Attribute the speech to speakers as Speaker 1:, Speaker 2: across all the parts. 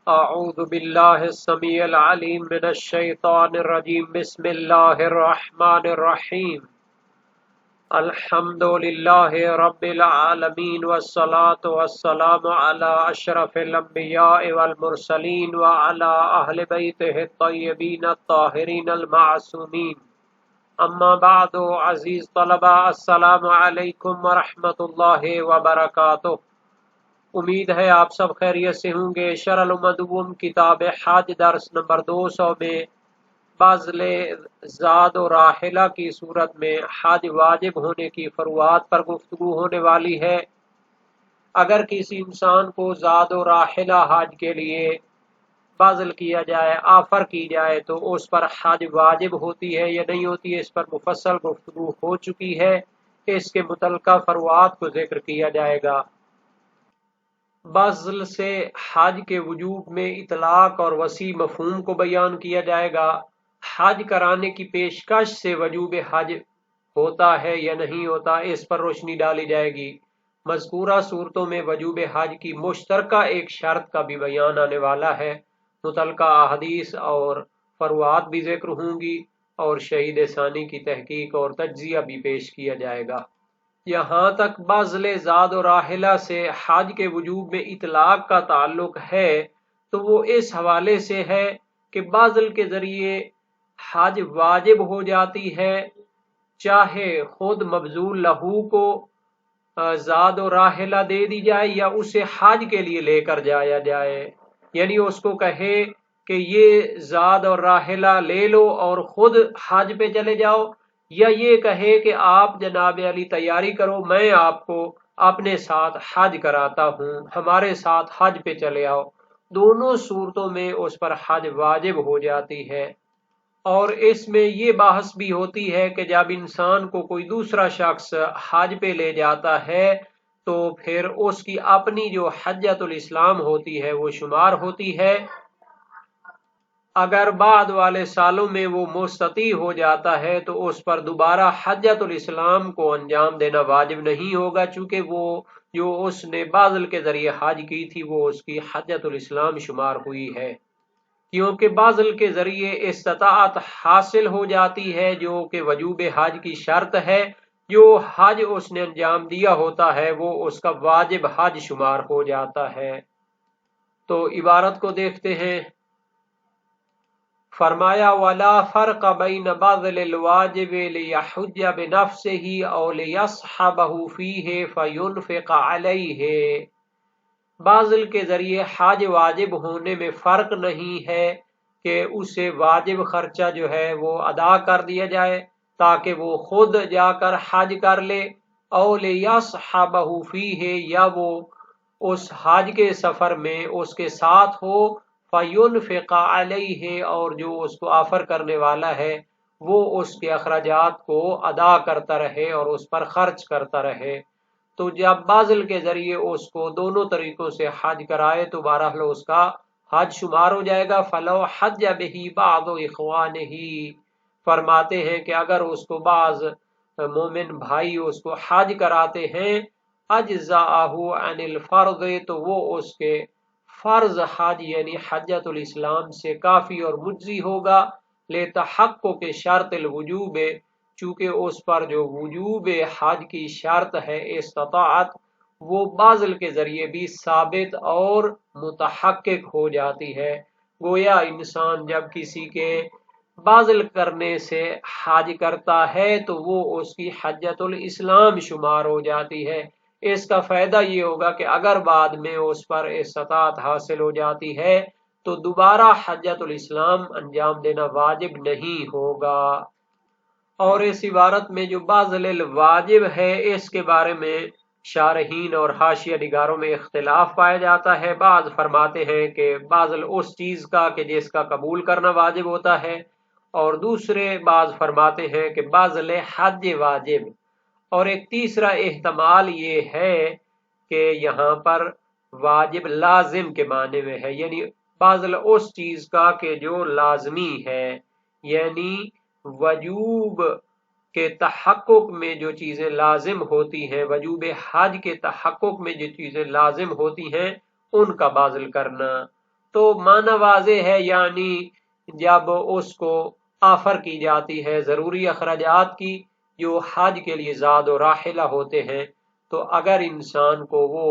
Speaker 1: اعوذ باللہ السمیع العلیم من الشیطان الرجیم بسم اللہ الرحمن الرحیم الحمد للہ رب العالمین والصلاة والسلام علی اشرف الانبیاء والمرسلین وعلی اہل بیتہ الطیبین الطاہرین المعصومین اما بعد عزیز طلبہ السلام علیکم ورحمۃ اللہ وبرکاتہ۔ امید ہے آپ سب خیریت سے ہوں گے۔ شرح المدوم کتاب حج درس نمبر 200 میں بذل زاد و راحلہ کی صورت میں حج واجب ہونے کی فروعات پر گفتگو ہونے والی ہے۔ اگر کسی انسان کو زاد و راحلہ حج کے لیے بذل کیا جائے، آفر کی جائے، تو اس پر حج واجب ہوتی ہے یا نہیں ہوتی ہے، اس پر مفصل گفتگو ہو چکی ہے۔ اس کے متعلقہ فروعات کو ذکر کیا جائے گا۔ بذل سے حج کے وجوب میں اطلاق اور وسیع مفہوم کو بیان کیا جائے گا۔ حج کرانے کی پیشکش سے وجوب حج ہوتا ہے یا نہیں ہوتا، اس پر روشنی ڈالی جائے گی۔ مذکورہ صورتوں میں وجوب حج کی مشترکہ ایک شرط کا بھی بیان آنے والا ہے۔ متعلقہ احادیث اور فروعات بھی ذکر ہوں گی اور شہید ثانی کی تحقیق اور تجزیہ بھی پیش کیا جائے گا۔ یہاں تک بذل زاد و راحلہ سے حج کے وجوب میں اطلاق کا تعلق ہے تو وہ اس حوالے سے ہے کہ بذل کے ذریعے حج واجب ہو جاتی ہے، چاہے خود مبذول لہو کو زاد و راحلہ دے دی جائے یا اسے حج کے لیے لے کر جایا جائے، یعنی اس کو کہے کہ یہ زاد اور راحلہ لے لو اور خود حج پہ چلے جاؤ، یا یہ کہے کہ آپ جناب علی تیاری کرو، میں آپ کو اپنے ساتھ حج کراتا ہوں، ہمارے ساتھ حج پہ چلے آؤ۔ دونوں صورتوں میں اس پر حج واجب ہو جاتی ہے۔ اور اس میں یہ بحث بھی ہوتی ہے کہ جب انسان کو کوئی دوسرا شخص حج پہ لے جاتا ہے تو پھر اس کی اپنی جو حجۃ الاسلام ہوتی ہے وہ شمار ہوتی ہے۔ اگر بعد والے سالوں میں وہ مستطیع ہو جاتا ہے تو اس پر دوبارہ حجۃ الاسلام کو انجام دینا واجب نہیں ہوگا، چونکہ وہ جو اس نے بذل کے ذریعے حج کی تھی وہ اس کی حجۃ الاسلام شمار ہوئی ہے، کیونکہ بذل کے ذریعے استطاعت حاصل ہو جاتی ہے جو کہ وجوب حج کی شرط ہے۔ جو حج اس نے انجام دیا ہوتا ہے وہ اس کا واجب حج شمار ہو جاتا ہے۔ تو عبارت کو دیکھتے ہیں۔ فرمایا وَلَا فَرْقَ بَيْنَ بَذْلِ الْوَاجِبِ لِيَحُجَّ بِنَفْسِهِ أَوْ لِيَصْحَبَهُ فِيهِ فَيُنْفِقَ عَلَيْهِ۔ بذل کے ذریعے حج واجب ہونے میں فرق نہیں ہے کہ اسے واجب خرچہ جو ہے وہ ادا کر دیا جائے تاکہ وہ خود جا کر حج کر لے، أَوْ لِيَصْحَبَهُ فِيهِ، یا وہ اس حج کے سفر میں اس کے ساتھ ہو، فَيُنْفِقَ عَلَيْهِ، اور جو اس کو آفر کرنے والا ہے وہ اس کے اخراجات کو ادا کرتا رہے اور اس پر خرچ کرتا رہے۔ تو جب بذل کے ذریعے اس کو دونوں طریقوں سے حج کرائے تو بہرحال اس کا حج شمار ہو جائے گا۔ فَلَوْ حَجَّ بِهِ بَعْضُ إِخْوَانِهِ، فرماتے ہیں کہ اگر اس کو بعض مومن بھائی اس کو حج کراتے ہیں، أَجْزَأَهُ عَنِ الْفَرْضِ، تو وہ اس کے فرض حج یعنی حجۃ الاسلام سے کافی اور مجزی ہوگا، لِتَحَقُّقِ شرط الوجوب، چونکہ اس پر جو وجوب حج کی شرط ہے استطاعت، وہ بذل کے ذریعے بھی ثابت اور متحقق ہو جاتی ہے۔ گویا انسان جب کسی کے بذل کرنے سے حج کرتا ہے تو وہ اس کی حجۃ الاسلام شمار ہو جاتی ہے۔ اس کا فائدہ یہ ہوگا کہ اگر بعد میں اس پر استطاعت حاصل ہو جاتی ہے تو دوبارہ حجۃ الاسلام انجام دینا واجب نہیں ہوگا۔ اور اس عبارت میں جو بذل الواجب ہے اس کے بارے میں شارحین اور حاشیہ نگاروں میں اختلاف پایا جاتا ہے۔ بعض فرماتے ہیں کہ بذل اس چیز کا کہ جس کا قبول کرنا واجب ہوتا ہے، اور دوسرے بعض فرماتے ہیں کہ بذل حج واجب، اور ایک تیسرا احتمال یہ ہے کہ یہاں پر واجب لازم کے معنی میں ہے، یعنی بذل اس چیز کا کہ جو لازمی ہے، یعنی وجوب کے تحقق میں جو چیزیں لازم ہوتی ہیں، وجوب حج کے تحقق میں جو چیزیں لازم ہوتی ہیں ان کا بازل کرنا۔ تو معنی واضح ہے، یعنی جب اس کو آفر کی جاتی ہے ضروری اخراجات کی جو حج کے لیے زاد و راحلہ ہوتے ہیں، تو اگر انسان کو وہ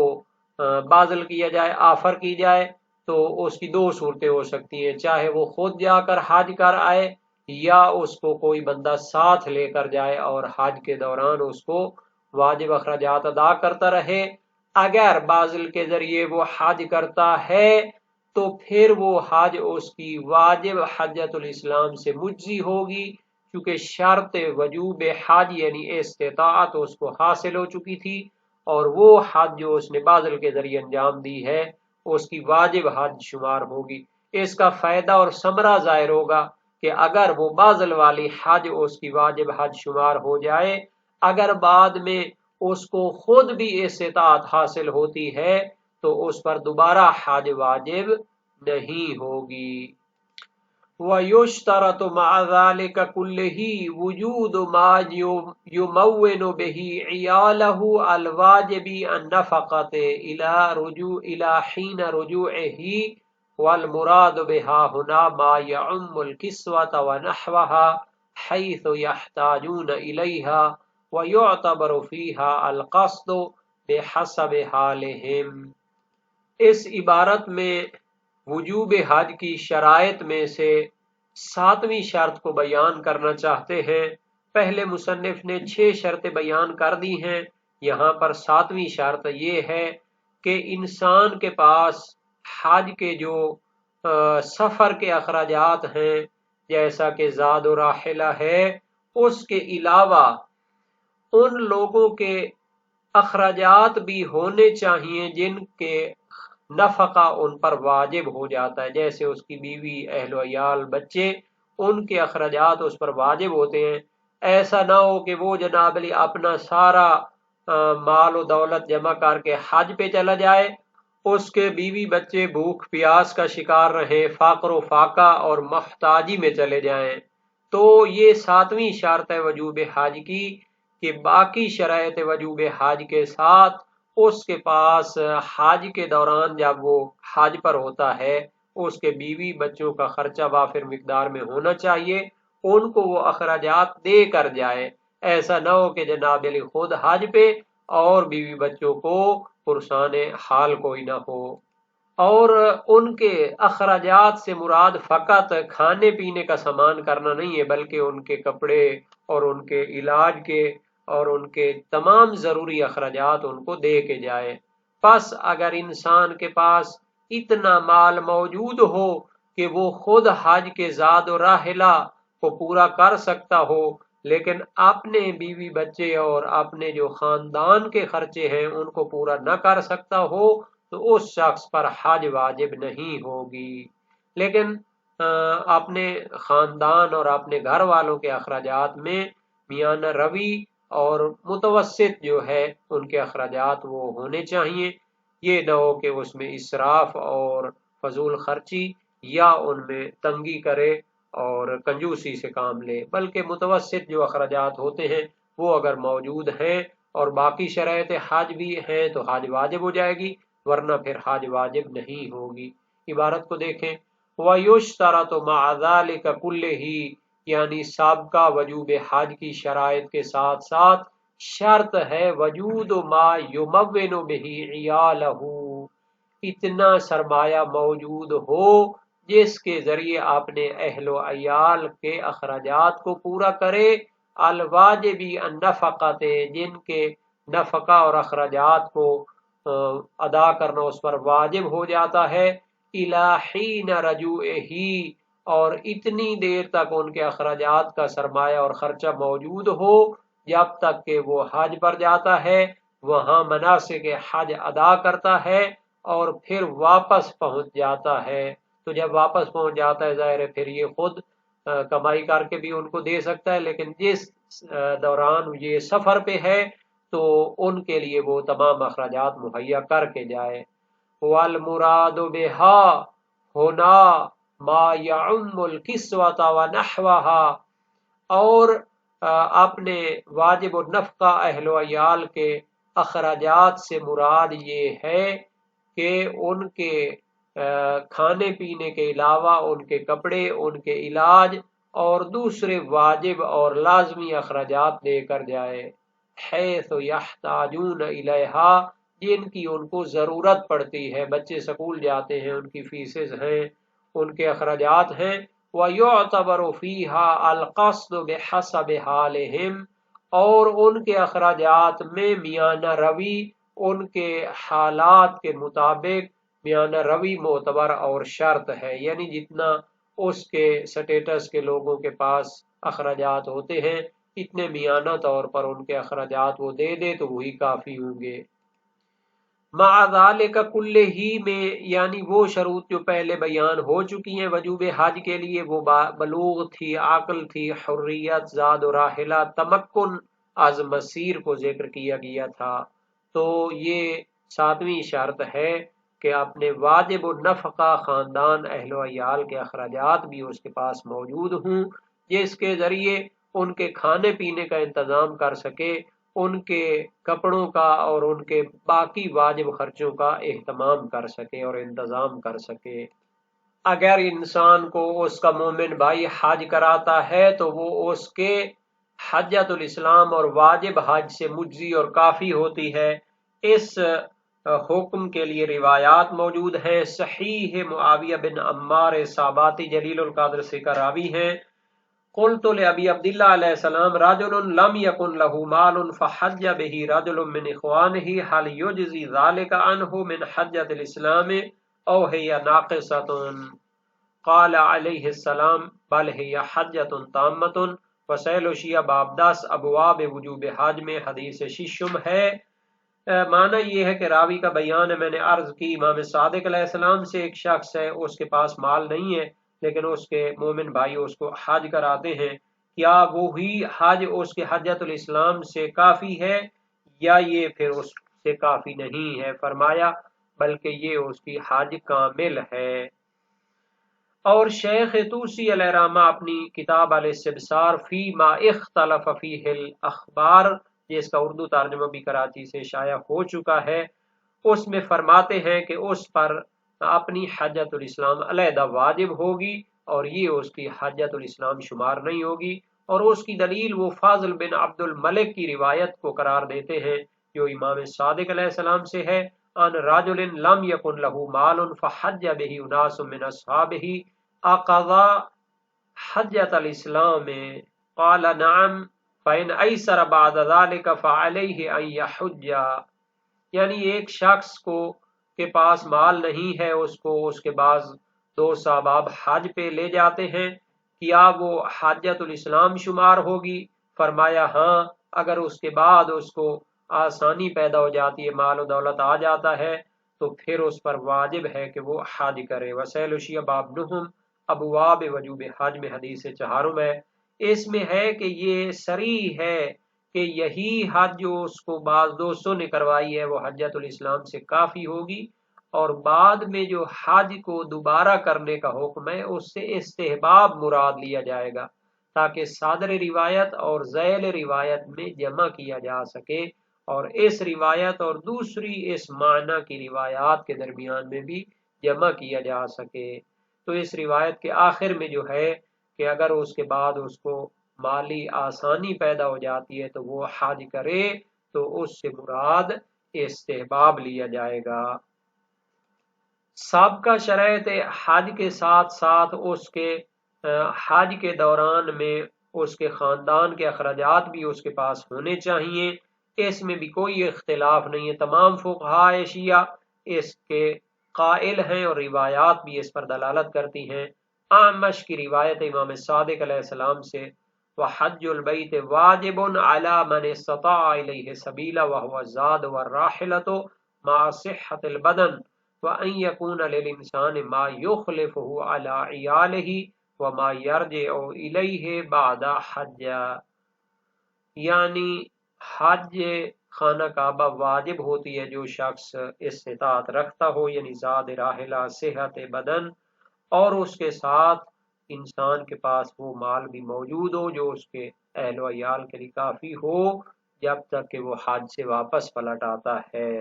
Speaker 1: بازل کیا جائے، آفر کی جائے، تو اس کی دو صورتیں ہو سکتی ہیں، چاہے وہ خود جا کر حج کر آئے یا اس کو کوئی بندہ ساتھ لے کر جائے اور حج کے دوران اس کو واجب اخراجات ادا کرتا رہے۔ اگر بازل کے ذریعے وہ حج کرتا ہے تو پھر وہ حج اس کی واجب حجۃ الاسلام سے مجزی ہوگی، کیونکہ شرط وجوب حج یعنی استطاعت اس کو حاصل ہو چکی تھی، اور وہ حج جو اس نے بازل کے ذریعے انجام دی ہے اس کی واجب حج شمار ہوگی۔ اس کا فائدہ اور ثمرہ ظاہر ہوگا کہ اگر وہ بازل والی حج اس کی واجب حج شمار ہو جائے، اگر بعد میں اس کو خود بھی استطاعت حاصل ہوتی ہے تو اس پر دوبارہ حج واجب نہیں ہوگی۔ وَيُشْتَرَطُ مَعَ ذَلِكَ كُلِّهِ وُجُودُ مَا يُمَوِّنُ بِهِ عِيَالَهُ الْوَاجِبِ النَّفَقَةِ إِلَى حِينَ رُجُوعِهِ، وَالْمُرَادُ بِهَا هُنَا مَا يَعُمُّ الْكِسْوَةَ وَنَحْوَهَا حَيْثُ يَحْتَاجُونَ إِلَيْهَا، وَيُعْتَبَرُ فِيهَا الْقَصْدُ بِحَسَبِ حَالِهِمْ۔ اس عبارت میں وجوب حج کی شرائط میں سے ساتویں شرط کو بیان کرنا چاہتے ہیں۔ پہلے مصنف نے 6 شرطیں بیان کر دی ہیں، یہاں پر ساتویں شرط یہ ہے کہ انسان کے پاس حج کے جو سفر کے اخراجات ہیں جیسا کہ زاد و راحلہ ہے، اس کے علاوہ ان لوگوں کے اخراجات بھی ہونے چاہیے جن کے نفقہ ان پر واجب ہو جاتا ہے، جیسے اس کی بیوی، اہل و عیال، بچے، ان کے اخراجات اس پر واجب ہوتے ہیں۔ ایسا نہ ہو کہ وہ جناب علی اپنا سارا مال و دولت جمع کر کے حج پہ چلا جائے، اس کے بیوی بچے بھوک پیاس کا شکار رہیں، فقر و فاقہ اور محتاجی میں چلے جائیں۔ تو یہ ساتویں شرط ہے وجوب حج کی کہ باقی شرائط وجوب حج کے ساتھ اس کے پاس حج کے دوران جب وہ حج پر ہوتا ہے اس کے بیوی بچوں کا خرچہ وافر مقدار میں ہونا چاہیے، ان کو وہ اخراجات دے کر جائے۔ ایسا نہ ہو کہ جناب علی خود حج پہ اور بیوی بچوں کو پرسان حال کوئی نہ ہو۔ اور ان کے اخراجات سے مراد فقط کھانے پینے کا سامان کرنا نہیں ہے، بلکہ ان کے کپڑے اور ان کے علاج کے اور ان کے تمام ضروری اخراجات ان کو دے کے جائے۔ پس اگر انسان کے پاس اتنا مال موجود ہو کہ وہ خود حج کے زاد و راحلہ کو پورا کر سکتا ہو، لیکن اپنے بیوی بچے اور اپنے جو خاندان کے خرچے ہیں ان کو پورا نہ کر سکتا ہو، تو اس شخص پر حج واجب نہیں ہوگی۔ لیکن اپنے خاندان اور اپنے گھر والوں کے اخراجات میں میانہ روی اور متوسط جو ہے ان کے اخراجات وہ ہونے چاہیے۔ یہ نہ ہو کہ اس میں اسراف اور فضول خرچی یا ان میں تنگی کرے اور کنجوسی سے کام لے، بلکہ متوسط جو اخراجات ہوتے ہیں وہ اگر موجود ہیں اور باقی شرائط حج بھی ہیں تو حج واجب ہو جائے گی، ورنہ پھر حج واجب نہیں ہوگی۔ عبارت کو دیکھیں، وَيُشْتَرَطُ مَعَ ذَلِكَ كُلِّهِ، یعنی سابقہ وجوب حج کی شرائط کے ساتھ ساتھ شرط ہے وجود ما یمون بہ عیالہ، اتنا سرمایہ موجود ہو جس کے ذریعے اپنے اہل و عیال کے اخراجات کو پورا کرے، الواجبی النفقۃ، جن کے نفقہ اور اخراجات کو ادا کرنا اس پر واجب ہو جاتا ہے، الی حین رجوعہ، اور اتنی دیر تک ان کے اخراجات کا سرمایہ اور خرچہ موجود ہو جب تک کہ وہ حج پر جاتا ہے، وہاں مناسک حج ادا کرتا ہے اور پھر واپس پہنچ جاتا ہے۔ تو جب واپس پہنچ جاتا ہے ظاہر ہے پھر یہ خود کمائی کر کے بھی ان کو دے سکتا ہے، لیکن جس دوران یہ سفر پہ ہے تو ان کے لیے وہ تمام اخراجات مہیا کر کے جائے۔ والمراد بہا ہونا ما یعم الکسوۃ ونحوہا، اور اپنے واجب النفقہ اہل و عیال کے اخراجات سے مراد یہ ہے کہ ان کے کھانے پینے کے علاوہ ان کے کپڑے، ان کے علاج اور دوسرے واجب اور لازمی اخراجات دے کر جائے، حیث یحتاجون الیہا، جن کی ان کو ضرورت پڑتی ہے۔ بچے سکول جاتے ہیں، ان کی فیسز ہیں، ان کے اخراجات ہیں۔ وَيُعْتَبَرُ فِيهَا الْقَصْدُ بِحَسَبِ حَالِهِمْ، اور ان کے اخراجات میں میانہ روی ان کے حالات کے مطابق میانہ روی معتبر اور شرط ہے، یعنی جتنا اس کے سٹیٹس کے لوگوں کے پاس اخراجات ہوتے ہیں اتنے میانہ طور پر ان کے اخراجات وہ دے دے تو وہی کافی ہوں گے۔ مع ذالک کلہ ہی میں، یعنی وہ شروط جو پہلے بیان ہو چکی ہیں وجوب حج کے لیے، وہ بلوغ تھی، عقل تھی، حریت، زاد و راحلہ، تمکن از مسیر کو ذکر کیا گیا تھا۔ تو یہ ساتویں شرط ہے کہ اپنے واجب النفقہ خاندان اہل و عیال کے اخراجات بھی اس کے پاس موجود ہوں، جس کے ذریعے ان کے کھانے پینے کا انتظام کر سکے، ان کے کپڑوں کا اور ان کے باقی واجب خرچوں کا اہتمام کر سکے اور انتظام کر سکے۔ اگر انسان کو اس کا مومن بھائی حج کراتا ہے تو وہ اس کے حجۃ الاسلام اور واجب حج سے مجزی اور کافی ہوتی ہے۔ اس حکم کے لیے روایات موجود ہیں۔ صحیح معاویہ بن عمار صاباتی جلیل القدر سے راوی ہیں، قلت لأبی عبداللہ علیہ السلام رجل لم يكن له مال فحج به رجل من اخوانه هل يجزي ذلك عنه من حجة الاسلام او هي ناقصة؟ قال علیہ السلام بل هي حجة تامة وسائل شیعہ باب 10 ابواب وجوب حج میں حدیث ششم ہے۔ معنی یہ ہے کہ راوی کا بیان ہے، میں نے عرض کی امام صادق علیہ السلام سے ایک شخص ہے، اس کے پاس مال نہیں ہے لیکن اس کے مومن بھائی اس کو حج کراتے ہیں، کیا وہی حج اس کے حجۃ الاسلام سے کافی ہے یا یہ پھر اس سے کافی نہیں ہے؟ فرمایا بلکہ یہ اس کی حج کامل ہے۔ اور شیخ توسی علیہ رحمہ اپنی کتاب الاستبصار فی ما اختلف فیہ الاخبار، جس کا اردو ترجمہ بھی کراچی سے شائع ہو چکا ہے، اس میں فرماتے ہیں کہ اس پر اپنی حجۃ الاسلام علیحدہ واجب ہوگی اور یہ اس کی حجۃ الاسلام شمار نہیں ہوگی، اور اس کی دلیل وہ فاضل بن عبد الملک کی روایت کو قرار دیتے ہیں جو امام صادق علیہ السلام سے ہے، ان رجل لم یکن له مال فحج به اناس من اصحابہ اقضى حجۃ الاسلام قال نعم فإن ایسر بعد ذلك فعلیہ ان یحج، یعنی ایک شخص کو کے پاس مال نہیں ہے، اس کو اس کے بعد دو صحابہ حج پہ لے جاتے ہیں، کیا وہ حجۃ الاسلام شمار ہوگی؟ فرمایا ہاں، اگر اس کے بعد اس کو آسانی پیدا ہو جاتی ہے، مال و دولت آ جاتا ہے تو پھر اس پر واجب ہے کہ وہ حج کرے۔ وسائل شیعہ باب 9 ابواب وجوب حج میں حدیث چہارم ہے۔ اس میں ہے کہ یہ صریح ہے کہ یہی حج جو اس کو بعض دوستوں نے کروائی ہے وہ حجۃ الاسلام سے کافی ہوگی، اور بعد میں جو حج کو دوبارہ کرنے کا حکم ہے اس سے استحباب مراد لیا جائے گا تاکہ صادر روایت اور ذیل روایت میں جمع کیا جا سکے، اور اس روایت اور دوسری اس معنی کی روایات کے درمیان میں بھی جمع کیا جا سکے۔ تو اس روایت کے آخر میں جو ہے کہ اگر اس کے بعد اس کو مالی آسانی پیدا ہو جاتی ہے تو وہ حج کرے، تو اس سے مراد استحباب لیا جائے گا۔ سابقہ شرائط حج کے ساتھ ساتھ اس کے حج کے دوران میں اس کے خاندان کے اخراجات بھی اس کے پاس ہونے چاہیے، اس میں بھی کوئی اختلاف نہیں ہے، تمام فقہاء شیعہ اس کے قائل ہیں اور روایات بھی اس پر دلالت کرتی ہیں۔ اعمش کی روایت امام صادق علیہ السلام سے وحج البیت واجب علی من استطاع الیہ سبیلا وهو الزاد والراحلۃ مع صحة البدن وان یکون للانسان ما یخلفه علی عیالہ وما یرجع الیہ بعد حج، یعنی حج خانہ کعبہ واجب ہوتی ہے جو شخص استطاعت رکھتا ہو، یعنی زاد راحلہ، صحت بدن، اور اس کے ساتھ انسان کے پاس وہ مال بھی موجود ہو جو اس کے اہل و عیال کے لیے کافی ہو جب تک کہ وہ حج سے واپس پلٹ آتا ہے۔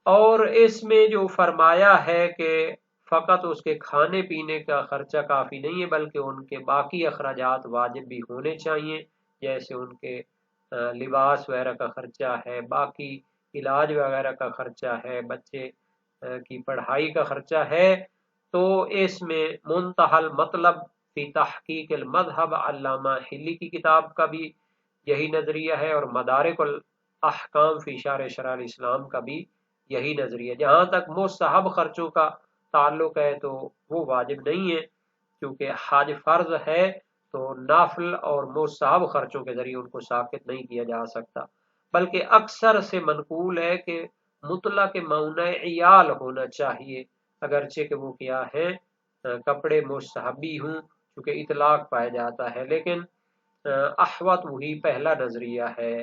Speaker 1: اور اس میں جو فرمایا ہے کہ فقط اس کے کھانے پینے کا خرچہ کافی نہیں ہے بلکہ ان کے باقی اخراجات واجب بھی ہونے چاہیے، جیسے ان کے لباس وغیرہ کا خرچہ ہے، باقی علاج وغیرہ کا خرچہ ہے، بچے کی پڑھائی کا خرچہ ہے۔ تو اس میں منتہل مطلب فی تحقیق المذہب علامہ حلی کی کتاب کا بھی یہی نظریہ ہے، اور مدارک الاحکام فی شرح شرع الاسلام کا بھی یہی نظریہ۔ جہاں تک مستحب خرچوں کا تعلق ہے تو وہ واجب نہیں ہے، کیونکہ حج فرض ہے تو نافل اور مستحب خرچوں کے ذریعے ان کو ساقط نہیں کیا جا سکتا، بلکہ اکثر سے منقول ہے کہ مطلق مونع عیال ہونا چاہیے، اگرچہ کہ وہ کیا ہے کپڑے مستحبی ہوں، چونکہ اطلاق پایا جاتا ہے، لیکن احوط وہی پہلا نظریہ ہے۔